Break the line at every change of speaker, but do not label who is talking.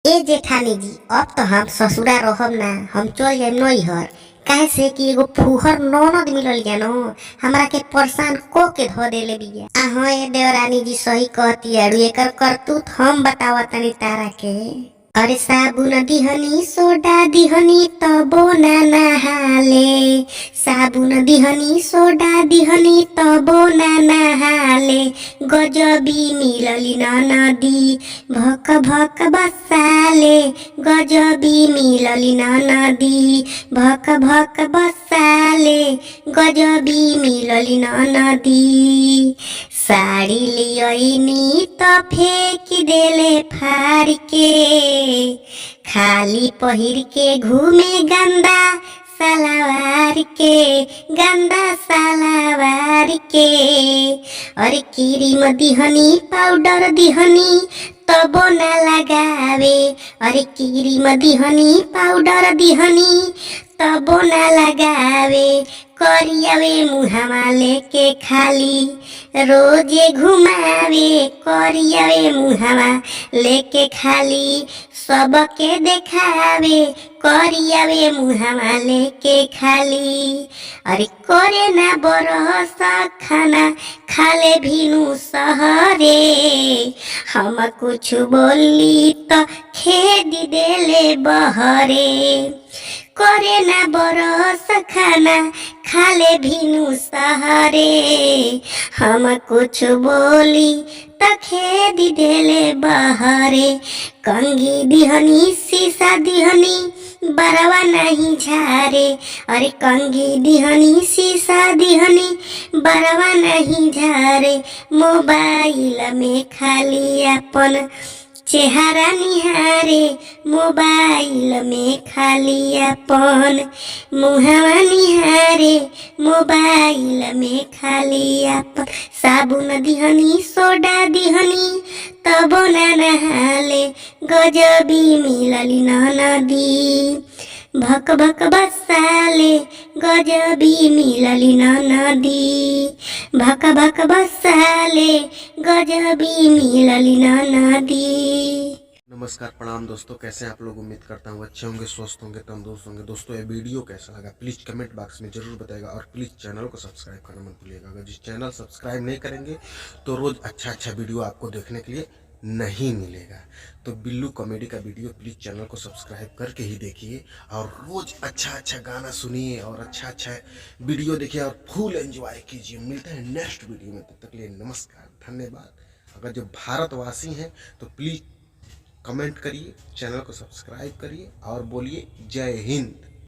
ए जेठानी जी, अब तो हम ससुरा रहब ना, हम चल जाए नैहर। काहे से कि एगो फूहर ननद मिलल जानो, हमरा के परेशान को के धो देले बिया। हाँ ए देवरानी जी सही कहती आड़ू, एकर करतूत हम बतावा तनी तारा के। अरे साबुन दिहनी सोडा दिहनी तबो ना नहाले, साबुन दिहनी सोडा दिहनी तबो ना नहाले, गजबी मिलली नदी भक भक बसाले, गजबी मिलली नदी भक भक बसाले, गजबी मिलली नदी। साड़ी लियनी त फेंक देले फाड़ के, खाली पहिर के घूमे गंदा सलवार के, गंदा सलवार के। अरे क्रीम दिहनी पाउडर दिहनी तबो ना लगावे, अरे क्रीम दिहनी पाउडर दिहनी तबो ना लगावे, करियावे मुहावा लेके खाली रोजे घुमावे, करियावे मुहावा लेके खाली सबके देखावे, करियावे मुहावा लेके खाली। अरे करे ना बरस खाना खाले भिनु सहरे, हम कुछ बोली तो खेद देले बहरे, करे ना बरस खाना खाले भिनु सहरे, हम कुछ बोली त खेद देले बहरे। कंघी दिहनी शीशा दिहनी बरवा नहीं झारे, अरे कंघी दिहनी शीशा दिहनी बरवा नहीं झारे, मोबाइल में खाली अपन चेहरा निहारे, मोबाइल में खाली अपन मुहावा निहारे, मोबाइल में खाली अपन। साबुन दिहनी सोडा दिहनी तबो ना नहाले, गजबी मिलली नदी भक भक बसाले, गजबी मिलली नदी भक भक बसाले, गजबी मिलली नदी।
नमस्कार प्रणाम दोस्तों, कैसे हैं आप लोग। उम्मीद करता हूँ अच्छे होंगे, स्वस्थ होंगे, तंदुरुस्त होंगे। दोस्तों ये वीडियो कैसा लगा प्लीज़ कमेंट बॉक्स में जरूर बताइएगा और प्लीज़ चैनल को सब्सक्राइब करना मत भूलिएगा। अगर जिस चैनल सब्सक्राइब नहीं करेंगे तो रोज़ अच्छा वीडियो आपको देखने के लिए नहीं मिलेगा। तो बिल्लू कॉमेडी का वीडियो प्लीज़ चैनल को सब्सक्राइब करके ही देखिए और रोज़ अच्छा गाना सुनिए और अच्छा वीडियो देखिए और फुल एंजॉय कीजिए। मिलते हैं नेक्स्ट वीडियो में, तब तक के लिए नमस्कार, धन्यवाद। अगर जो भारतवासी हैं तो प्लीज़ कमेंट करिए, चैनल को सब्सक्राइब करिए और बोलिए जय हिंद।